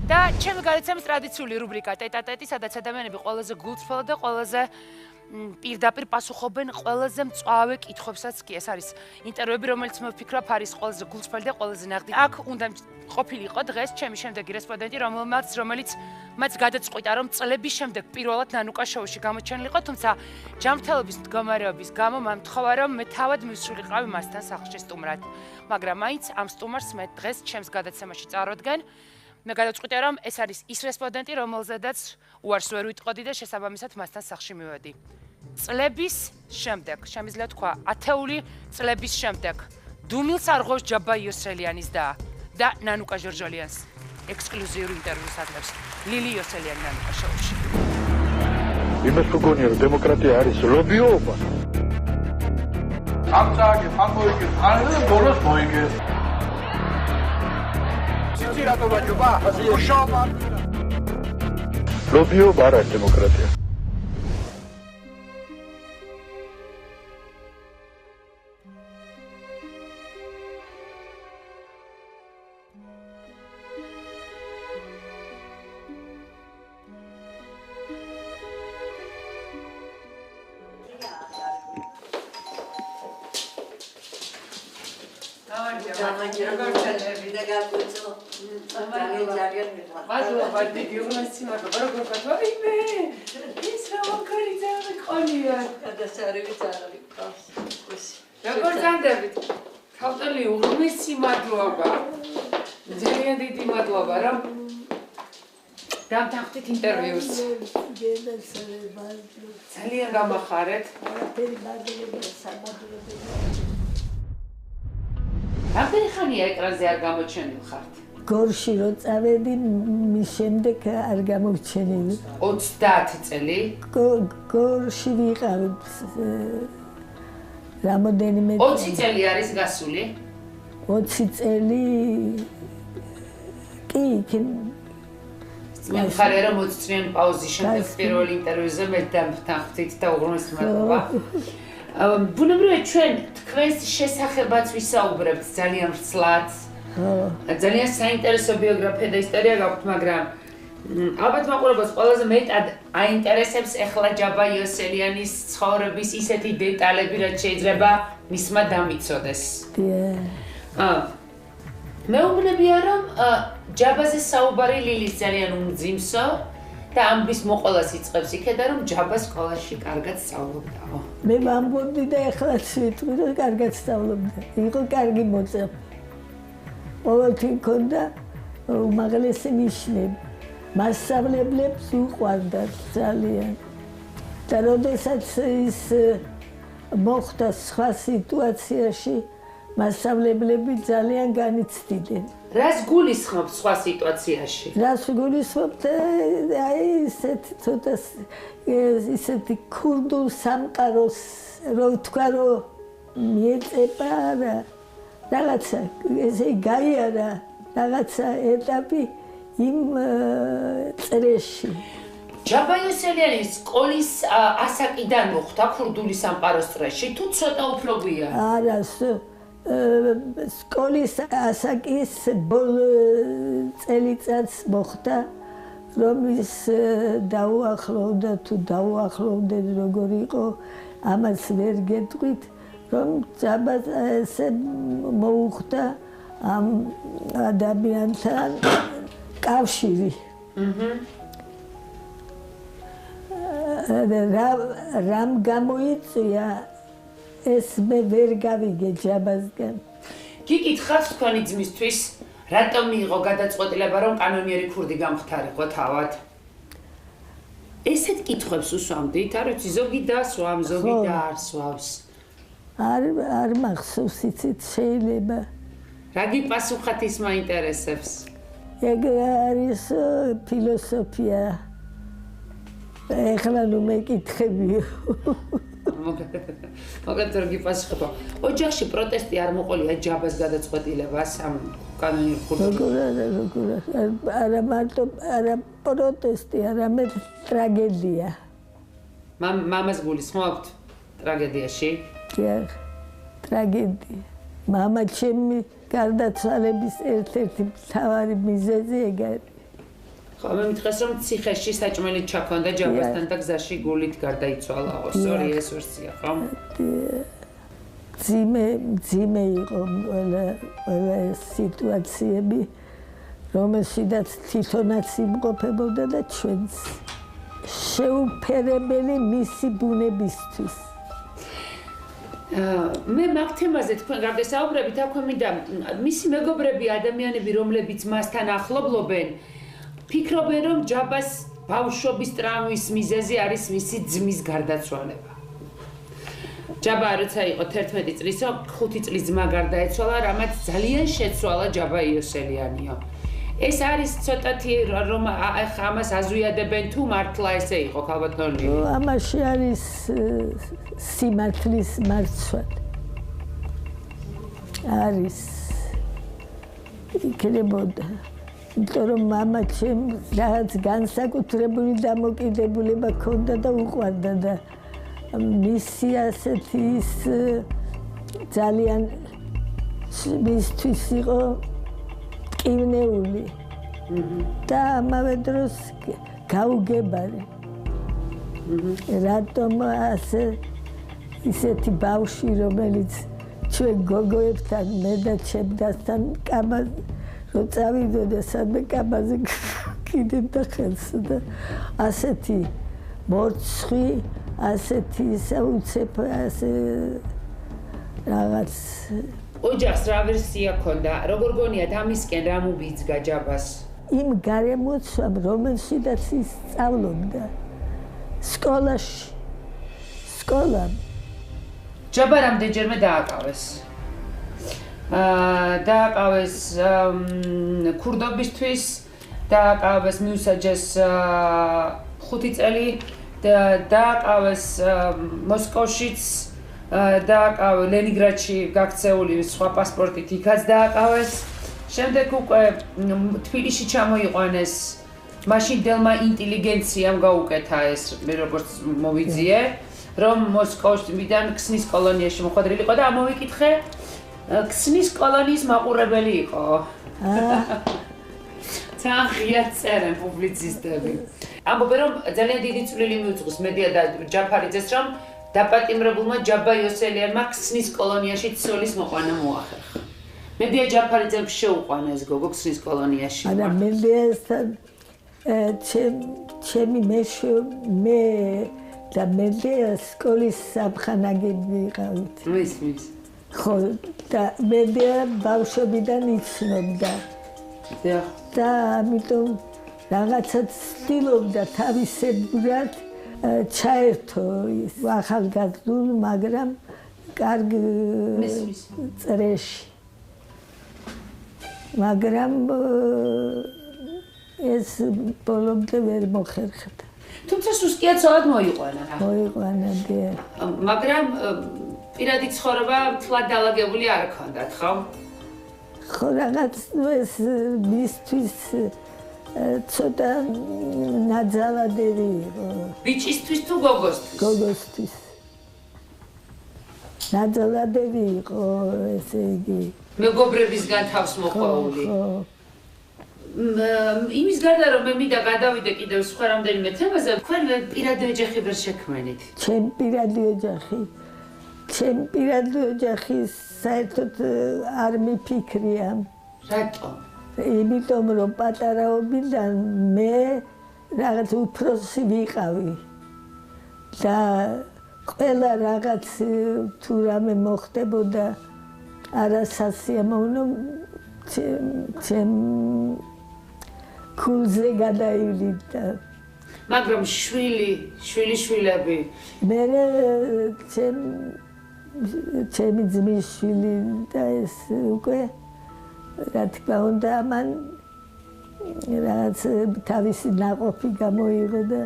და ჩემი გადაცემის ტრადიციული რუბრიკა ტეტ-ა-ტეტი, სადაც ადამიანები ყველაზე გულწრფელად და ყველაზე პირდაპირ პასუხობენ ყველაზე მწვავე კითხვებსაც კი. ეს არის ინტერვიუები, რომელიც მე ვფიქრობ არის ყველაზე გულწრფელი და ყველაზე ნაღდი. აქ უნდა ყოფილიყო დღეს ჩემი შემდეგი რესპონდენტი, რომელიც მათ გადაწყვიტა, რომ წლების შემდეგ პირველად ნანუკა შოუში გამოჩენილიყო, თუმცა ჯანმრთელობის მდგომარეობის გამო მან მთხოვა, რომ მე თავად მივსულიყავი მასთან სახლში სტუმრად. მაგრამ მაინც ამ სტუმარს მე დღეს ჩემს გადაცემაში წარვადგენ. მე გადაწყვიტე, რომ ეს არის ის რესპონდენტი, რომელზედაც უარს ვერ ვიტყოდი და შესაბამისად მასთან სახლში მივედი. წლების შემდეგ, შემიძლია თქვა, ათეული წლების შემდეგ, დუმილს არღოს ჯაბა იოსელიანის და ნანუკა ჟორჟოლიანს ექსკლუზიური ინტერვიუს ადლებს ლილი იოსელიანი ნანუკა შოუში. იმას გქონია, რომ დემოკრატია არის ლობიოობა. ამ წააგებ, ამ მოიგებ, არა ბოლოს მოიგებ. ლობიოობა არ არის დემოკრატია. როგორ განდებით? ქავტალი უღმესი მადლობა. ძალიან დიდი მადლობა, რომ დამთანხმდით ინტერვიუს. ძალიან გამახარეთ. რამდენი ხანია ეკრანზე არ გამოჩენილ ხართ? გორში რო წავედი, მის შემდეგ არ გამოჩენილი. 30 წელი? გორში ვიყავი რამოდენიმე 20 წელი არის გასული? 20 წელი კი მიხარია რომ 20 წლიანი პაუზის შემდეგ პირველ ინტერვიუზე მე დამთანხმდით და უღრმესი მადლობა. ბუნებრივია ჩვენ თქვენს შესახებაც ვისაუბრებთ ძალიან ვრცლად. ძალიან საინტერესო ბიოგრაფია და ისტორია გაქვთ, მაგრამ ალბათ მაყურებელს ყველაზე მეტად აინტერესებს ახლა ჯაბა იოსელიანის ცხოვრების ისეთი დეტალები, რაც შეიძლება მისმა დამიცოდეს. მეუბნებია, რომ ჯაბაზე საუბარი ლილის ძალიან უმძიმსო და ამბის მოყოლას იწყებს იქედა, რომ ჯაბა სკოლაში კარგად სწავლობდაო. მე ვამბობდი და ახლაც ვიტყვი, რომ კარგად სწავლობდა. იყო კარგი მოწაფე. ყოველთვის ჰქონდა უმაღლესი ნიშნები. მასწავლებლებს უყვარდა ძალიან. და როდესაც ის მოხდა სხვა სიტუაციაში, მასწავლებლები ძალიან განიცდიდნენ. რას გულისხმობთ სხვა სიტუაციაში? რას გულისხმობთ? აი ისეთი ცოტა ისეთი ქურდულ სამყაროს, რომ თქვა, რომ მიეწება რა. რაღაცა ესე გაიარა რაღაცა ეტაპი იმ წრეში. ჯაბა იოსელიანის სკოლის ასაკიდან მოხდა ქურდული სამყაროს წრეში, თუ ცოტა უფრო გვია? არა, სკოლის ასაკის წელიწადს მოხდა, რომ ის დაუახლოვდა თუ დაუახლოვდნენ როგორ იყო, ამას ვერ გეტყვით. რომ ჯაბას ესე მოუხდა ამ ადამიანთან კავშირი. რამ გამოიწვია ეს მე ვერ გავიგე ჯაბასგან. გიკითხავთ თქვენი ძმისთვის, რატომ მიიღო გადაწყვეტილება, რომ კანონიერი ქურდი გამხდარიყო თავად? ესეთ კითხვებს უსვამდით, არ ვიცი, ზოგი დასვამ, ზოგი დაარსვავს. არ მახსოვს იცით შეიძლება. რა გიპასუხათ ის მაინტერესებს? ეგ არის ფილოსოფია. ეხლა ნუ მეკითხებიო. მაგათ რა გიპასუხებო? ოჯახში პროტესტი არ მოყოლია ჯაბას გადაწყვეტილებას ამ კანონიერ ქურდზე? არა მარტო არა პროტესტი, არამედ ტრაგედია. მამას გულისხმობთ ტრაგედიაში? ტრაგედია. მამა ჩემი გარდაცვალების ერთ-ერთი მთავარი მიზეზი ეგ არის. ხო, მე მითხეს რომ ციხეში საჭმელი ჩაქონდა ჯაბასთან და გზაში გულით გარდაიცვალაო. სწორი ეს ვერსია, ხო? ძიმე იყო ყველა ეს სიტუაციები, რომელშიდაც თვითონაც იმყოფებოდა და ჩვენც შეუფერებელი მისი ბუნებისთვის. მე მაგ თემაზე თქვენ გარდასაუბრებით, აქვე მინდა მისი მეგობრები, ადამიანები, რომლებიც მასთან ახლობლობენ, ფიქრობენ, რომ ჯაბას ბავშვობის ტრამვის მიზეზი არის მისი ძმის გარდაცვალება. ჯაბა როცა იყო 11 წლისო, 5 წლის ძმა გარდაეცვალა, რამაც ძალიან შეცვალა ჯაბა იოსელიანიო. ეს არის ცოტათი რომ ამას აზვიადებენ თუ მართლა ესე იყო ქალბატონი? ამაში არის სიმართლის მარცვა. არის იქნებოდა. იმიტომ რომ მამა ჩემ რაღაც განსაკუთრებული დამოკიდებულება ჰქონდა და უყვარდა და მისი ასეთი ის ძალიან მისთვის იყო მტკივნეული და ამავე დროს გაუგებარი. რატომ ასე ისეთი ბავშვი, რომელიც ჩვენ გოგოებთან, მე და ჩემთან კაბას რო წავიდოდა სადმე კაბაზე კიდევდა ხელს და ასეთი მორცხვი, ასეთი საუცებ ასე რაღაც ოჯახს რა ვერსია ქონდა? როგორ გონიათ ამისკენ რა მუბიძგა ჯაბას? იმ გარემოცვამ, რომელშიდაც ის სწავლობდა სკოლაში. სკოლამ. ჯაბა რამდენჯერმე დააკავეს? დააკავეს ქურდობისთვის, დააკავეს მიუსაჯეს 5 წელი, დააკავეს მოსკოვშიც, დააკავე ლენინგრადში გაქცეული სხვა პასპორტით იქაც დააკავეს. შემდეგ უკვე თბილისში ჩამოიყვანეს, მაშინდელმა ინტელიგენციამ გაუკეთა ეს, მე როგორც მოვიძიე, რომ მოსკოვიდან ქსნის კოლონიაში მოხვედრილიყო და ამოვიკითხე, ქსნის კოლონიის მაყურებელი იყო. ძალიან ღიად წერენ პუბლიცისტები. ამბობენ, რომ ძალიან დიდი წვლილი მიუძღვის მედია და ჯაფარიძეს, რომ დაპატიმრებულმა ჯაბა იოსელიანმა ქსნის კოლონიაში ცოლის მოყვანა მოახერხა. მედია ჯაფარიძემ შეუყვანა ეს გოგო ქსნის კოლონიაში. არა, მედიასთან ჩემი მე და მედია სკოლის სამხანაგები ვიყავით. მის. ხო, და მედია ბავშვობიდან იცნობდა. და ამიტომ რაღაცა ცდილობდა თავისებურად ჩაერთო ის ახალგაზრდულ, მაგრამ კარგ წრეში. მაგრამ ეს ბოლომდე ვერ მოხერხდა. თუმცა სუსტია ცოლად მოიყვანა. მოიყვანა, დიახ. მაგრამ პირადი ცხოვრება თლად დალაგებული არ ჰქონდათ, ხო? ხო, რაღაც ეს მისთვის ცოტა ნაძალადები იყო. ბიჭისთვის თუ გოგოსთვის? გოგოსთვის. ნაძალადები იყო, ესე იგი. მეგობრებისგან თავს მოყვაული. იმის გარდა რომ მე მინდა გადავიდე კიდევ სხვა რამდენიმე თემაზე, თქვენ პირადი ოჯახი ვერ შექმნით? ჩემ პირადი ოჯახი საერთოდ არ მიფიქრია. რატომ? იმიტომ რომ პატარაობიდან მე რაღაც უფროსი ვიყავი და ყველა რაღაც თუ რამე მოხდებოდა არასასიამოვნო ჩემ ქულზე გადაივლიდა. მაგრამ შვილები მე ჩემი ძმის შვილი და ეს უკვე რა თქმა უნდა მან რაღაც თავისი ნაყოფი გამოიღო და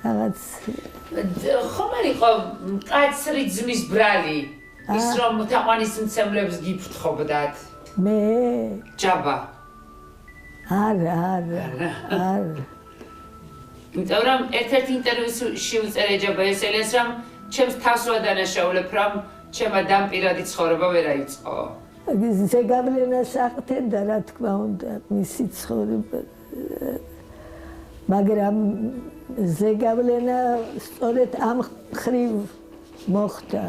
რაღაც ხომ არ იყო კაცრი ძმის ბრალი ის რომ თაყვანის მცემლებს გიფრთხობდათ? მე ჯაბა არა იმიტომ რომ ერთ-ერთ ინტერვიუში უწერე ჯაბა იოსელიანს რომ ჩემს თავს ვადანაშაულებ რომ ჩემმა დამპირადი ცხოვრება ვერ აიწყო. ზეგავლენას ახდენდა რა თქმა უნდა მისი ცხოვრება მაგრამ ზეგავლენა სწორედ ამ ხრივ მოხდა,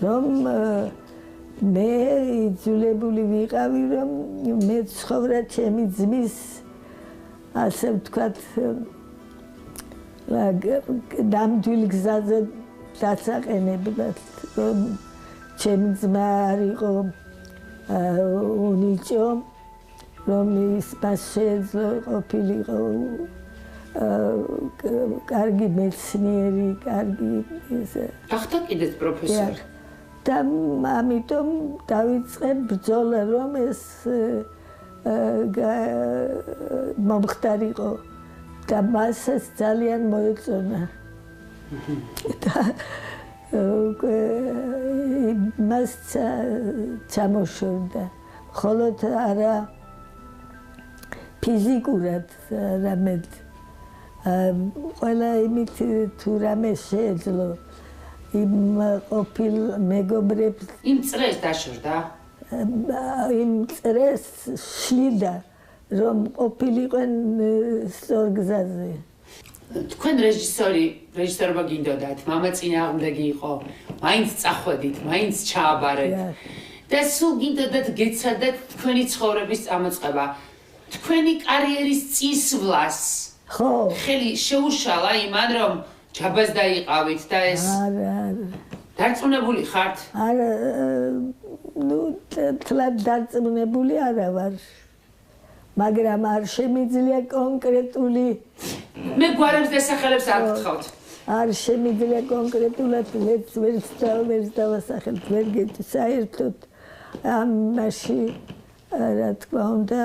რომ მე იძულებული ვიყავი, რომ მე ცხოვრა ჩემი ძმის, ასე ვთქვათ, ნამდვილ გზაზე დასაყენებლად, რომ ჩემი ძმა არ იყო უნიჭო, რომ მას შეეძლო ყოფილიყო კარგი მეცნიერი, კარგი ესე. გახდა კიდეც პროფესორი. და ამიტომ დავიწყე ბრძოლა, რომ ეს მომხდარიყო და მასაც ძალიან მოეწონა. და მას ჩამოშორდა. მხოლოდ არა ფიზიკურად, არამედ ყველა იმით თუ რამე შეეძლო იმ ყოფილ მეგობრებს იმ წრეს დაშორდა? იმ წრეს შლიდა, რომ ყოფილიყვენ სწორ გზაზე. თქვენ რეჟისორობა გინდოდათ, მამა წინააღმდეგი იყო, მაინც წახვედით, მაინც ჩააბარეთ. და სულ გინდოდათ გეცადათ თქვენი ცხოვრების წამოწყება. თქვენი კარიერის წინსვლას ხო, ხელი შეუშალა იმან, რომ ჯაბას დაიყავით და ეს არა. დარწმუნებული ხართ? არა, თლად დარწმუნებული არა ვარ. მაგრამ არ შემიძლია კონკრეტული მე გვარებს დასახელებს არ გთხოვთ. არ შემიძლია კონკრეტულად ვერც დავასახელებ, ვერ გეტყვი საერთოდ ამაში რა თქმა უნდა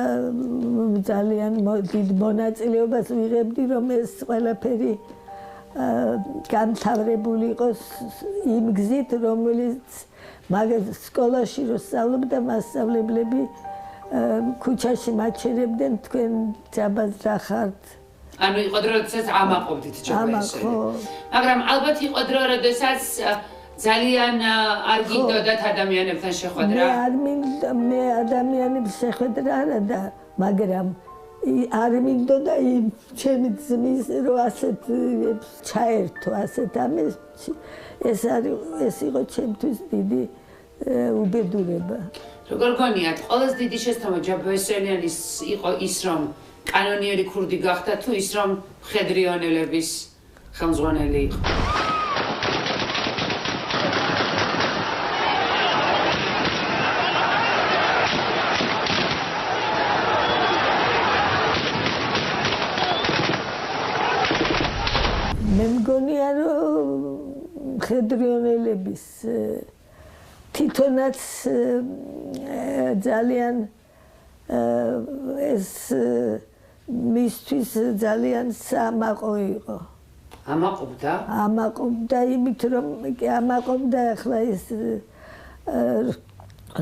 ძალიან დიდ მონაწილეობას ვიღებდი, რომ ეს ყველაფერი გამთავრებული იყოს იმ გზით, რომელიც სკოლაში რო სწავლობდა, მასწავლებლები ქუჩაში მაჩერებდნენ, თქვენ ჯაბას დახართ. ანუ იყო დრო, როდესაც ამაყობდით ჯაბას. ხო. მაგრამ ალბათ იყო დრო, როდესაც ძალიან არ გინდოდათ ადამიანებთან შეხვედრა. მე ადამიანებს შეხვედრა არა და მაგრამ არ მინდოდა იმ ჩემი ძმის რო ასეთ ჩაერთო, ასეთ ამებში. ეს იყო ჩემთვის დიდი უბედურება. როგორ გონიათ, ყველაზე დიდი შესთავმა ჯაბასელიანის იყო ის, რომ კანონიერი ქურდი გახდა თუ ის, რომ მხედრიონელების ხელმძღვანელი იყო? მე მგონია, რომ მხედრიონელების თვითონაც ძალიან ეს მისთვის ძალიან სამაყო იყო. ამაყობდა? ამაყობდა იმით, რომ ამაყობდა ახლა ეს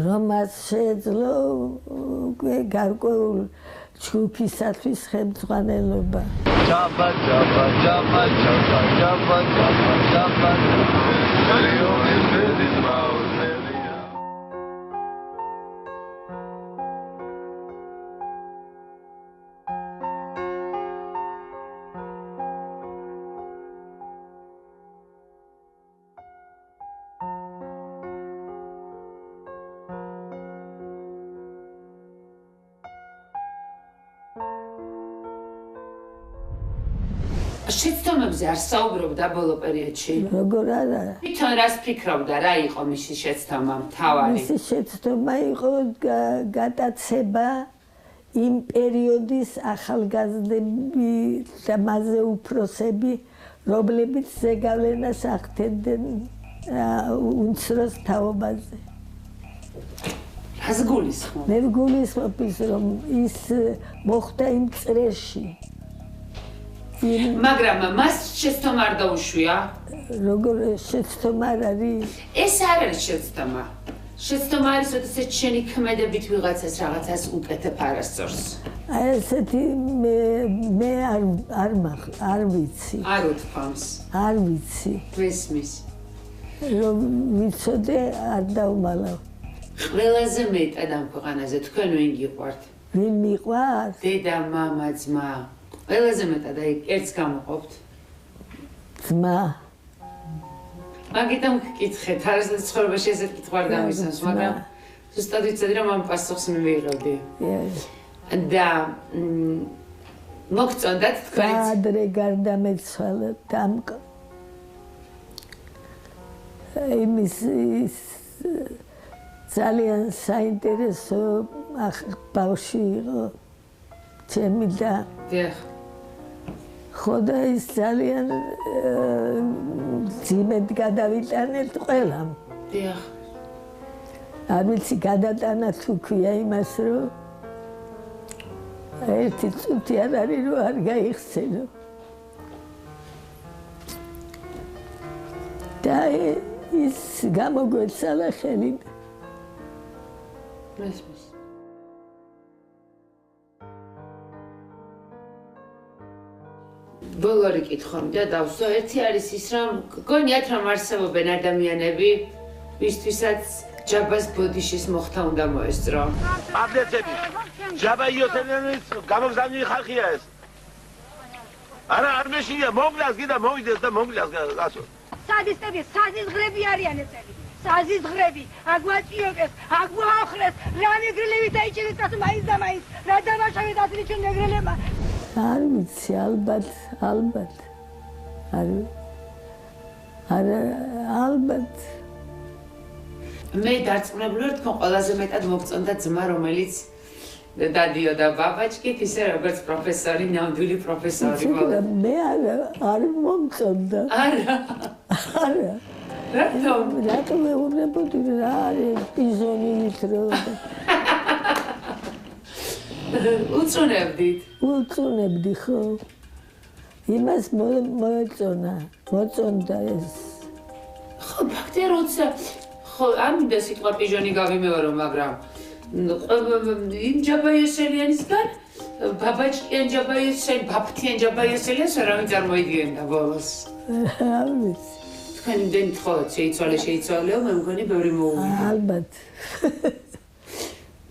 რომ მას შეეძლო გარკვეულ ჯგუფისათვის ხელმძღვანელობა. Jabba, jabba, jabba, jabba, jabba, jabba, jabba. Leonis vedis mauselia. შეცდომებზე არ საუბრობდა ბოლო პერიოდში? როგორ არა? თვითონ რას ფიქრობდა, რა იყო მისი შეცდომა მთავარი? მისი შეცდომა იყო გატაცება იმ პერიოდის ახალგაზრდები და მასზე უფროსები, რომლებიც ზეგავლენას ახდენდნენ უმცროს თაობაზე. რას გულისხმობ? მე გულისხმობ ის, რომ ის მოხდა იმ წრეში. მაგრამ მას შეცდომა არ დაუშვია? როგორ შეცდომა არ არის? ეს არ არის შეცდომა. შეცდომა არის, როდესაც შენი ქმედებით ვიღაცას რაღაცას უკეთებ არასწორს. აი ესეთი მე არ ვიცი. არ უთქვამს. არ ვიცი. მესმის. რომ ვიცოდე არ დავმალავ. ყველაზე მეტად ამ ქვეყანაზე თქვენ ვინ გიყვართ? ვინ მიყვარს? დედა, მამა, ძმა. ყველაზე მეტად აი ერთს გამოყოფთ. ძმა. მაგიტომ გკითხეთ, არასდროს ცხოვრებაში ესეთ კითხვა არ გამისცემს, მაგრამ ზუსტად ვიცოდი რომ ამ პასუხს მივიღებდი. და მოგწონდათ თქვენიც? ადრე გარდამეცვალა დამკ. იმის ძალიან საინტერესო ბავშვი იყო ჩემი და დიახ. ხო და ის ძალიან ძიმედ გადავიტანეთ ყველამ. დიახ. არ ვიცი გადატანა თუ ქვია იმას რომ ერთი წუთი არ არის რომ არ გაიხსენო. და ის გამოგვეცალა ხელი. მესმის. ბოლორი კითხვა და დავსვა ერთი არის ის რომ გონიათ რომ არსებობენ ადამიანები ვისთვისაც ჯაბას ბოდიშის მოხდა უნდა მოესწრო. აბლეცები ჯაბა იოსელიანის გამოგზავნილი ხალხია ეს. არა არ მეშინია მოგლას კიდე მოვიდეს და მოგლას გასო. სადისტები, საზიზღრები არიან ესენი. საზიზღრები, აგვაწიოკეს, აგვაოხრეს, რა ნეგრილები დაიჭირეს და მაინც და მაინც რა დამაშავეთ ასეთი ჩვენ ნეგრილებმა. არ ვიცი, ალბათ. ალბათ. მე დარწმუნებული ვარ თქვენ ყველაზე მეტად მოგწონდა ძმა რომელიც დადიოდა ბაბაჭკით ისე როგორც პროფესორი, ნამდვილი პროფესორი. მე არ მომწონდა. არა. რატომ მეუბნებოდი რა არის ბიზონით რომ უწუნებდი ხო იმას მოწონდა ეს ხო ფაქტია როცა ხო ამიდა სიტყვა პიჟონი გავიმეორო მაგრამ იმ ჯაბაიოსელიანისგან ბაბაჭკიან ჯაბაიოსელი ბაფთიან ჯაბაიოსელიანს არავინ წარმოიდგენდა ბოლოს არ ვიცი თქვენ იმდენით ხო შეიცვალეო მე მგონი ბევრი მოუვიდა ალბათ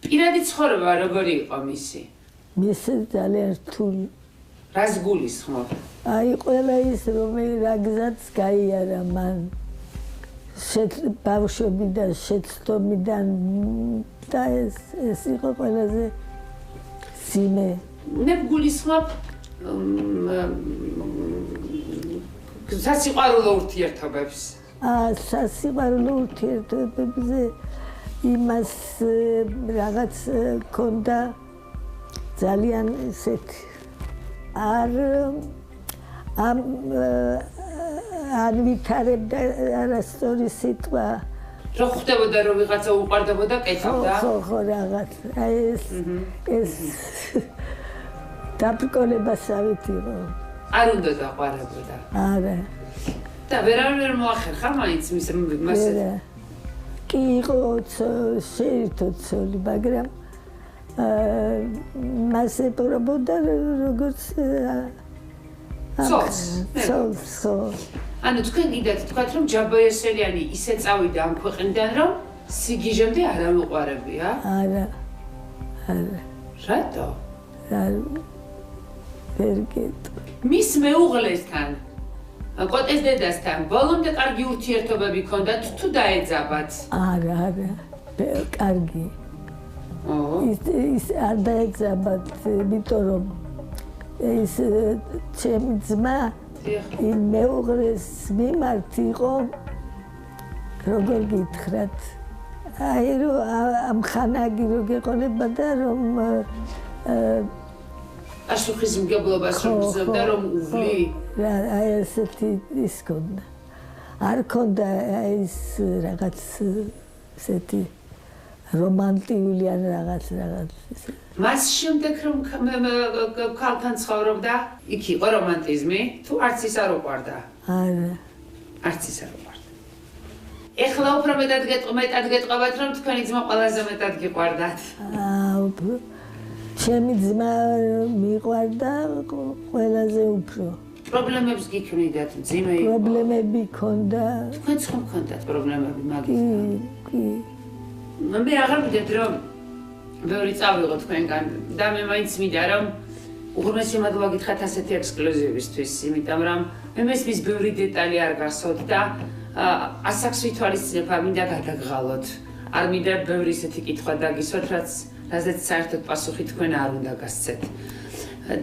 პირადი ცხოვრება როგორი იყო მისი? მისი ძალიან რთული. რას გულისხმობ? აი ყველა ის რომ რა გზაც გაიარა მან ბავშვობიდან შეცდომიდან და ეს იყო ყველაზე ძიმე. მე გულისხმობ სასიყვარულო ურთიერთობებს. სასიყვარულო ურთიერთობებზე იმას რაღაც ქონდა ძალიან ესეთი არ ვითარებდა არასწორი სიტყვა რო ხვდებოდა რომ ვიღაცა უყვარდებოდა კეთავდა ხო რაღაც ეს დაბრკოლებასავით იყო არ უნდა დაყვარებოდა არა და ვერ მოახერხა მაინც მას კი იყო შეერთო ცოლი მაგრამ მას ეპყრობოდა როგორც ცოლს ანუ თქვენ გიდათ თქვათ რომ ჯაბაიოსელიანი ისე წავიდა ამ ქვეყნიდან რომ სიგიჟემდე არ ამოყარებია? არა. რატო? ვერ გეტყვი. მის მეუღლესთან კოტეს დედასთან ბოლომდე კარგი ურთიერთობები ჰქონდათ თუ დაეძაბათ? არა, კარგი. ის არ დაეძაბათ, იმიტომ რომ ის ჩემი ძმა იმ მეუღლეს მიმართ იყო როგორ გითხრათ აი რომ ამხანაგი რო გეყოლებოდა რომ პასუხისმგებლობას რომ გზავდა რომ უვლი აი ესეთი ის ქონდა არ ქონდა ის რაღაც ესეთი რომანტიული ან რაღაც მას შემდეგ რომ ქალთან ცხოვრობდა იქ იყო რომანტიზმი თუ არც ის არ უყვარდა? არა არც ის არ უყვარდა. ეხლა უფრო მეტად გეტყვათ რომ თქვენი ძმა ყველაზე მეტად გიყვარდათ. ჩემი ძმა მიყვარდა ყველაზე უფრო. პრობლემებს გიქმნიდათ მძიმე იყო? პრობლემები ქონდა. თქვენც ხომ ქონდათ პრობლემები მაგის? კი. მე აღარ ვიდეთ რომ ბევრი წავიღო თქვენგან და მე მაინც მინდა რომ უღრმესი მადლობა გითხრათ ასეთი ექსკლუზივისთვის, იმიტომ რომ მე მესმის ბევრი დეტალი არ გასწოთ და ასაკს ვითვალისწინებ, არ მინდა გადაგღალოთ. არ მინდა ბევრი ისეთი კითხვა დაგისვათ, რაზეც საერთოდ პასუხი თქვენ არ უნდა გასცეთ.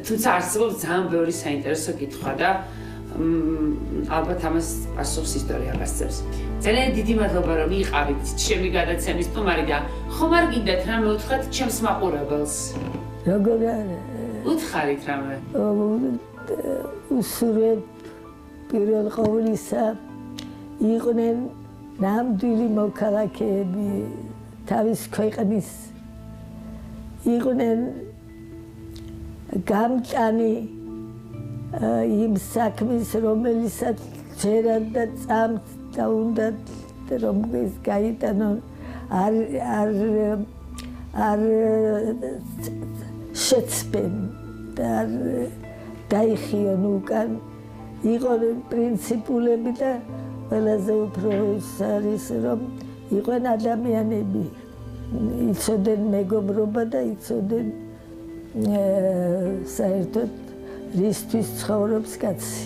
თუმცა არსებობს ძალიან ბევრი საინტერესო კითხვა და ალბათ ამას პასუხს ისტორია გასცემს. ძალიან დიდი მადლობა რომ იყავით ჩემი გადაცემის სტუმარი და ხომ არ გინდათ რამე უთხრათ ჩემს მაყურებელს? როგორ არა? უთხარით რამე. უსურვებ პირველ ყოვლისა იყვნენ ნამდვილი მოქალაქეები თავის ქვეყნის იყვნენ გამჭანი იმ საქმის რომელსაც ჯერად და წამს და უნდა რომ ეს გაიტანონ არ შეცბენ და დაიხიონ უკან იყო პრინციპულები და ყველაზე უფრო არის რომ იყვნენ ადამიანები იცოდნენ მეგობრობა და იცოდნენ საერთოდ რისთვის ცხოვრობს კაცი.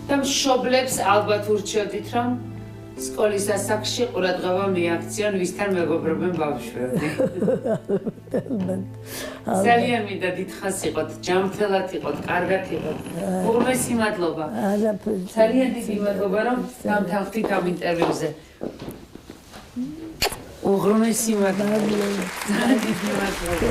და მშობლებს ალბათ ურჩევდით რომ სკოლის ასაკში ყურადღება მიაქციონ ვისთან მეგობრობენ ბავშვები. ძალიან მინდა დიდხანს იყოთ, ჯანმრთელად იყოთ, კარგად იყოთ. უღრმესი მადლობა. ძალიან დიდი მადლობა რომ დამთავრდით ამ ინტერვიუზე. უღრმესი მადლობა. ძალიან დიდი მადლობა.